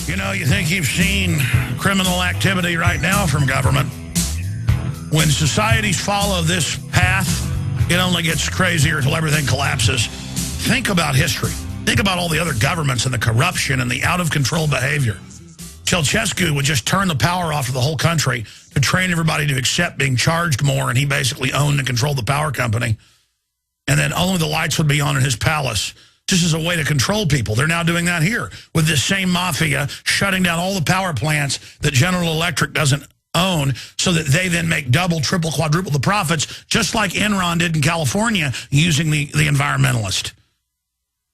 You know, you think you've seen criminal activity right now from government. When societies follow this path, it only gets crazier until everything collapses. Think about history. Think about all the other governments and the corruption and the out-of-control behavior. Ceausescu would just turn the power off to the whole country to train everybody to accept being charged more, and he basically owned and controlled the power company. And then only the lights would be on in his palace. Just as a way to control people. They're now doing that here with this same mafia shutting down all the power plants that General Electric doesn't own so that they then make double, triple, quadruple the profits, just like Enron did in California using the environmentalist.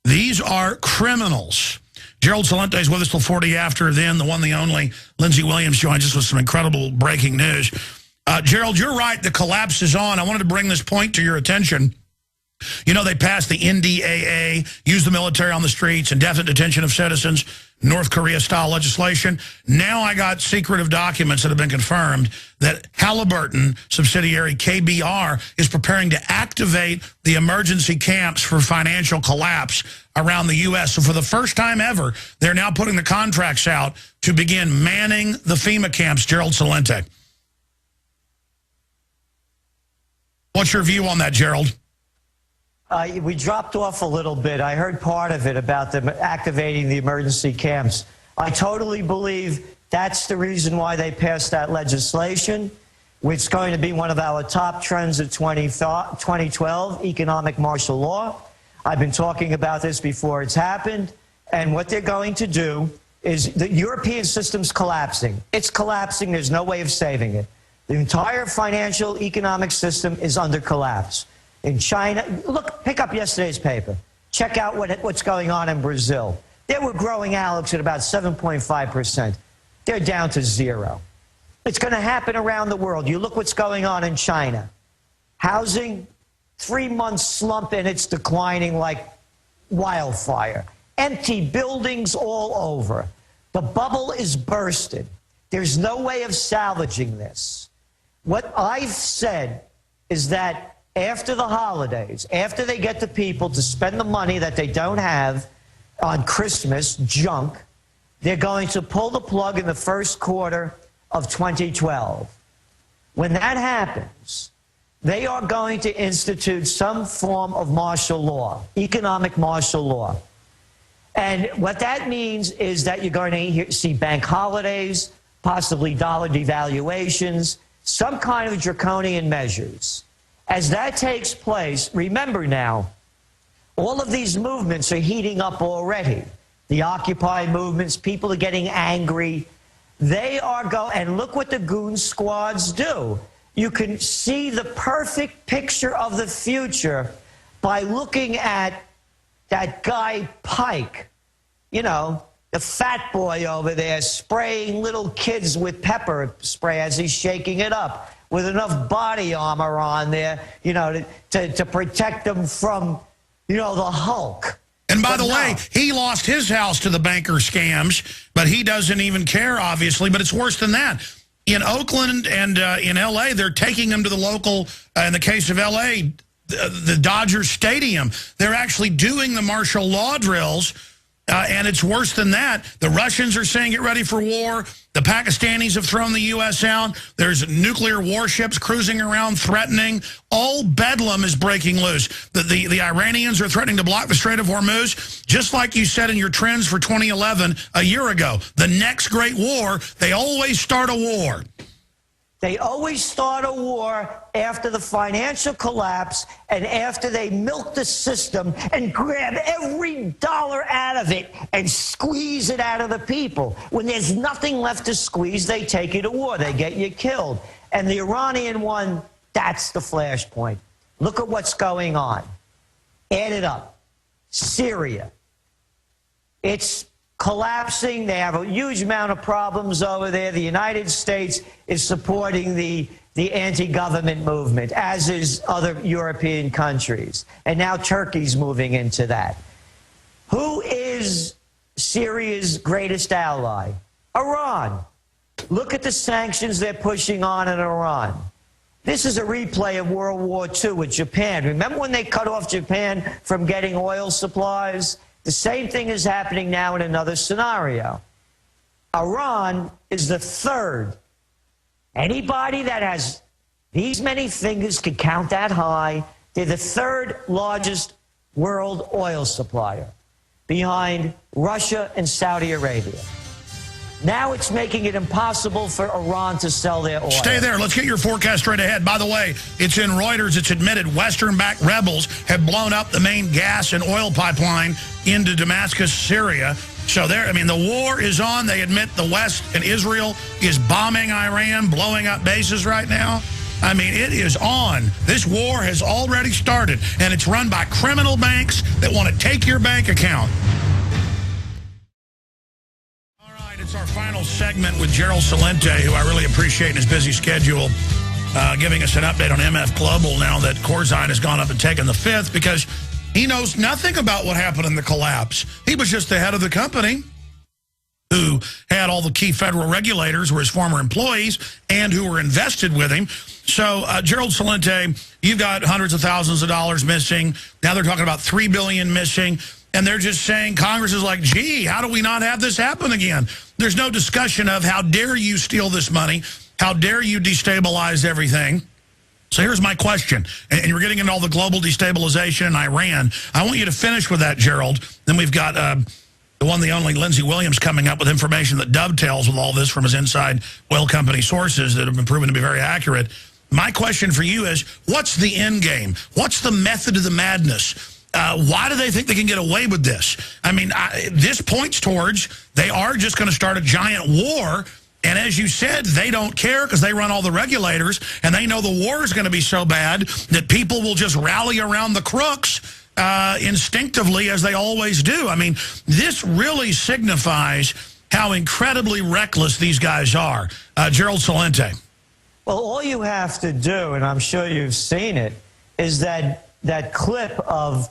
These are criminals. Gerald Celente is with us till 40 after. Then the one, the only, Lindsey Williams joins us with some incredible breaking news. Gerald, you're right. The collapse is on. I wanted to bring this point to your attention. You know, they passed the NDAA, use the military on the streets, indefinite detention of citizens, North Korea-style legislation. Now I got secretive documents that have been confirmed that Halliburton subsidiary KBR is preparing to activate the emergency camps for financial collapse around the U.S. So for the first time ever, they're now putting the contracts out to begin manning the FEMA camps. Gerald Celente. What's your view on that, Gerald? We dropped off a little bit. I heard part of it about them activating the emergency camps. I totally believe that's the reason why they passed that legislation, which is going to be one of our top trends of 2012, economic martial law. I've been talking about this before it's happened. And what they're going to do is the European system's collapsing. It's collapsing. There's no way of saving it. The entire financial economic system is under collapse. In China, look, pick up yesterday's paper. Check out what's going on in Brazil. They were growing Alex at about 7.5%. They're down to 0. It's going to happen around the world. You look what's going on in China. Housing, 3-month slump, and it's declining like wildfire. Empty buildings all over. The bubble is bursted. There's no way of salvaging this. What I've said is that after the holidays, after they get the people to spend the money that they don't have on Christmas junk, they're going to pull the plug in the first quarter of 2012. When that happens, they are going to institute some form of martial law, economic martial law. And what that means is that you're going to see bank holidays, possibly dollar devaluations, some kind of draconian measures. As that takes place, remember now, all of these movements are heating up already. The Occupy movements, people are getting angry. They are and look what the goon squads do. You can see the perfect picture of the future by looking at that guy Pike, you know, the fat boy over there spraying little kids with pepper spray as he's shaking it up, with enough body armor on there, you know, to protect them from, you know, the Hulk. And by the way, he lost his house to the banker scams, but he doesn't even care, obviously. But it's worse than that. In Oakland and in L.A., they're taking them to the local, in the case of L.A., the Dodgers Stadium. They're actually doing the martial law drills. And it's worse than that. The Russians are saying get ready for war. The Pakistanis have thrown the U.S. out. There's nuclear warships cruising around threatening. All bedlam is breaking loose. The Iranians are threatening to block the Strait of Hormuz, just like you said in your trends for 2011 a year ago. The next great war, they always start a war. They always start a war after the financial collapse and after they milk the system and grab every dollar out of it and squeeze it out of the people. When there's nothing left to squeeze, they take you to war. They get you killed. And the Iranian one, that's the flashpoint. Look at what's going on. Add it up. Syria. It's collapsing. They have a huge amount of problems over there. The United States is supporting the anti-government movement, as is other European countries. And now Turkey's moving into that. Who is Syria's greatest ally? Iran. Look at the sanctions they're pushing on in Iran. This is a replay of World War II with Japan. Remember when they cut off Japan from getting oil supplies? The same thing is happening now in another scenario. Iran is the third. Anybody that has these many fingers can count that high. They're the third largest world oil supplier, behind Russia and Saudi Arabia. Now it's making it impossible for Iran to sell their oil. Stay there. Let's get your forecast straight ahead. By the way, it's in Reuters. It's admitted Western-backed rebels have blown up the main gas and oil pipeline into Damascus, Syria. So there, I mean, the war is on. They admit the West and Israel is bombing Iran, blowing up bases right now. I mean, it is on. This war has already started, and it's run by criminal banks that want to take your bank account. All right, it's our final segment with Gerald Celente, who I really appreciate in his busy schedule, giving us an update on MF Global now that Corzine has gone up and taken the fifth, because he knows nothing about what happened in the collapse. He was just the head of the company who had all the key federal regulators who were his former employees and who were invested with him. So, Gerald Celente, you've got hundreds of thousands of dollars missing. Now they're talking about $3 billion missing. And they're just saying, Congress is like, gee, how do we not have this happen again? There's no discussion of how dare you steal this money? How dare you destabilize everything? So here's my question, and you're getting into all the global destabilization in Iran. I want you to finish with that, Gerald. Then we've got the one, the only Lindsey Williams coming up with information that dovetails with all this from his inside oil company sources that have been proven to be very accurate. My question for you is, what's the end game? What's the method of the madness? Why do they think they can get away with this? I mean, this points towards they are just going to start a giant war. And as you said, they don't care because they run all the regulators, and they know the war is going to be so bad that people will just rally around the crooks instinctively, as they always do. I mean, this really signifies how incredibly reckless these guys are. Gerald Celente. Well, all you have to do, and I'm sure you've seen it, is that clip of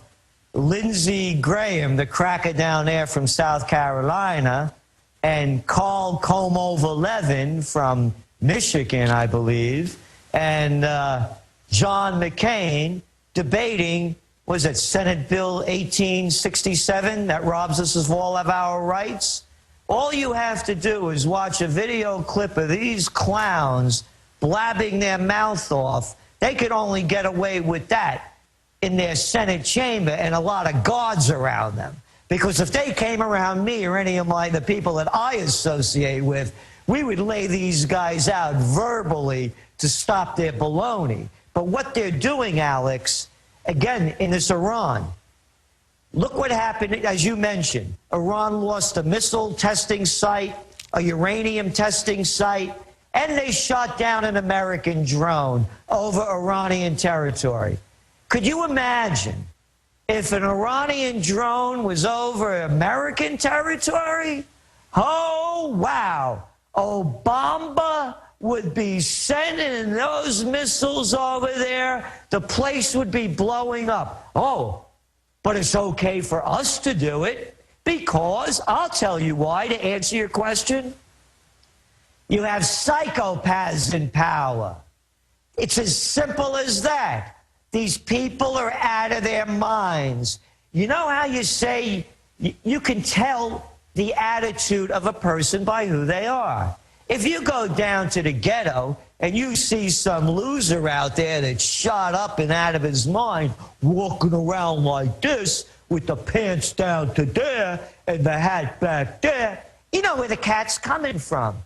Lindsey Graham, the cracker down there from South Carolina, and Carl Como-Levin from Michigan, I believe, and John McCain debating, was it Senate Bill 1867 that robs us of all of our rights? All you have to do is watch a video clip of these clowns blabbing their mouth off. They could only get away with that in their Senate chamber and a lot of guards around them. Because if they came around me or any of the people that I associate with, we would lay these guys out verbally to stop their baloney. But what they're doing, Alex, again, in this Iran, look what happened, as you mentioned. Iran lost a missile testing site, a uranium testing site, and they shot down an American drone over Iranian territory. Could you imagine if an Iranian drone was over American territory? Oh, wow. Obama would be sending those missiles over there. The place would be blowing up. Oh, but it's okay for us to do it because, I'll tell you why, to answer your question. You have psychopaths in power. It's as simple as that. These people are out of their minds. You know how you say you can tell the attitude of a person by who they are. If you go down to the ghetto and you see some loser out there that's shot up and out of his mind, walking around like this with the pants down to there and the hat back there, you know where the cat's coming from.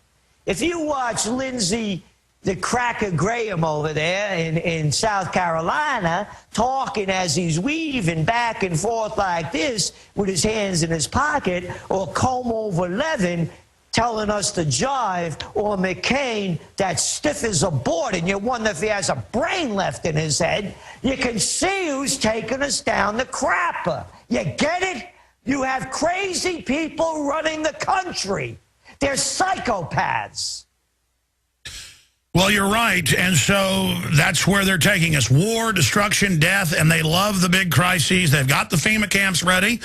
If you watch Lindsey the cracker Graham over there in South Carolina talking as he's weaving back and forth like this with his hands in his pocket, or Como-Levin telling us to jive, or McCain that's stiff as a board and you wonder if he has a brain left in his head, you can see who's taking us down the crapper. You get it? You have crazy people running the country. They're psychopaths. Well, you're right, and so that's where they're taking us. War, destruction, death, and they love the big crises. They've got the FEMA camps ready.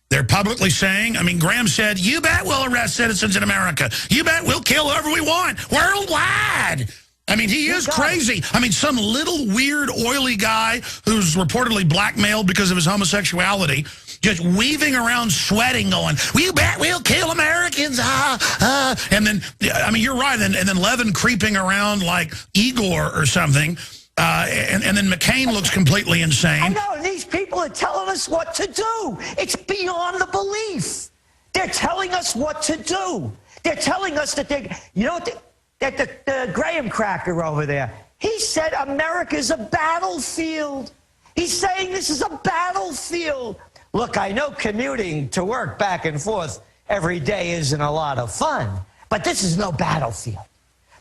They're publicly saying, I mean, Graham said, you bet we'll arrest citizens in America. You bet we'll kill whoever we want worldwide. I mean, he is crazy. I mean, some little weird, oily guy who's reportedly blackmailed because of his homosexuality just weaving around, sweating, going, "We bet we'll kill Americans." And then, I mean, you're right. And then Levin creeping around like Igor or something. And then McCain looks completely insane. I know, and these people are telling us what to do. It's beyond the belief. They're telling us what to do. They're telling us that that the Graham cracker over there, he said America's a battlefield. He's saying this is a battlefield. Look, I know commuting to work back and forth every day isn't a lot of fun, but this is no battlefield.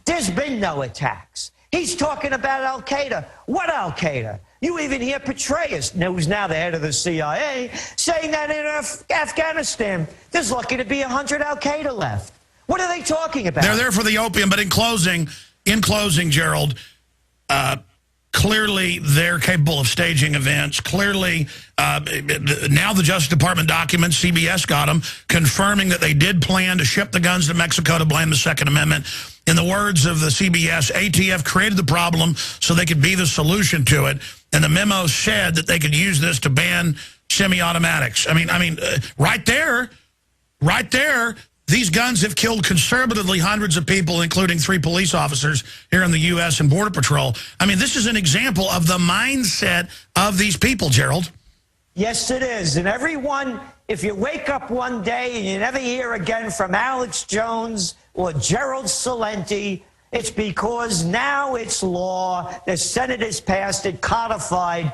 There's been no attacks. He's talking about al-Qaeda. What al-Qaeda? You even hear Petraeus, who's now the head of the CIA, saying that in Afghanistan, there's lucky to be 100 al-Qaeda left. What are they talking about? They're there for the opium, but in closing, Gerald, clearly they're capable of staging events. Clearly, now the Justice Department documents, CBS got them, confirming that they did plan to ship the guns to Mexico to blame the Second Amendment. In the words of the CBS, ATF created the problem so they could be the solution to it. And the memo said that they could use this to ban semi-automatics. I mean, right there, these guns have killed conservatively hundreds of people, including 3 police officers here in the U.S. and Border Patrol. I mean, this is an example of the mindset of these people, Gerald. Yes, it is. And everyone, if you wake up one day and you never hear again from Alex Jones or Gerald Celente, it's because now it's law. The Senate has passed it, codified.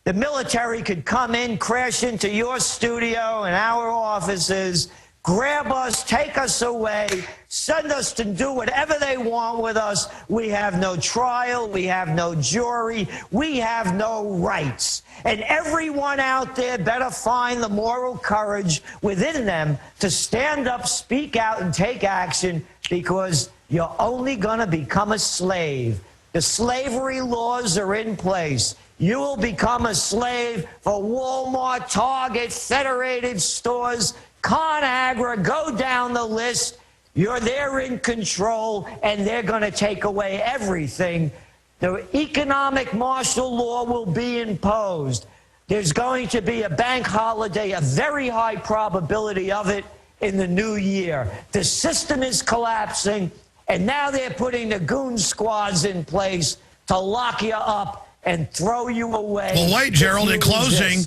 The military could come in, crash into your studio and our offices, grab us, take us away, send us to do whatever they want with us. We have no trial. We have no jury. We have no rights. And everyone out there better find the moral courage within them to stand up, speak out, and take action, because you're only going to become a slave. The slavery laws are in place. You will become a slave for Walmart, Target, Federated Stores, ConAgra, go down the list. They're in control, and they're going to take away everything. The economic martial law will be imposed. There's going to be a bank holiday, a very high probability of it in the new year. The system is collapsing, and now they're putting the goon squads in place to lock you up and throw you away. Well, wait, Gerald, in closing,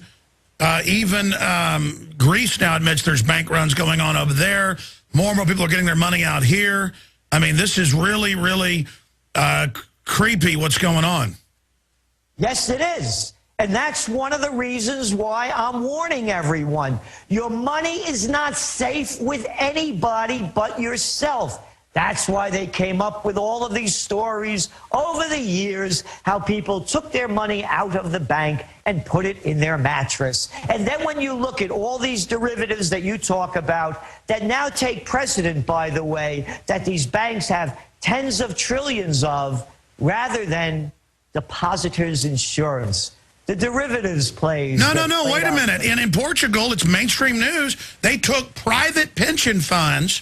even Greece now admits there's bank runs going on over there. More and more people are getting their money out here. I mean, this is really, really creepy what's going on. Yes, it is. And that's one of the reasons why I'm warning everyone. Your money is not safe with anybody but yourself. That's why they came up with all of these stories over the years, how people took their money out of the bank and put it in their mattress. And then when you look at all these derivatives that you talk about that now take precedent, by the way, that these banks have tens of trillions of, rather than depositors' insurance. The derivatives plays. No, wait a minute. And in Portugal, it's mainstream news. They took private pension funds.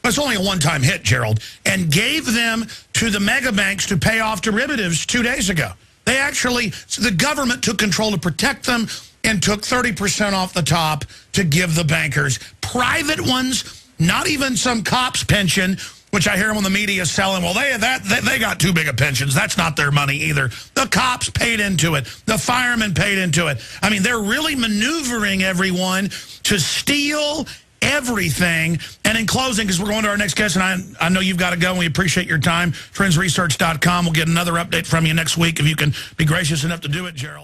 It's only a one-time hit, Gerald, and gave them to the mega banks to pay off derivatives 2 days ago. They actually, the government took control to protect them and took 30% off the top to give the bankers. Private ones, not even some cop's pension, which I hear them on the media selling. Well, they got too big of pensions. That's not their money either. The cops paid into it. The firemen paid into it. I mean, they're really maneuvering everyone to steal everything. And in closing, because we're going to our next guest, and I know you've got to go, and we appreciate your time, trendsresearch.com. We'll get another update from you next week if you can be gracious enough to do it, Gerald.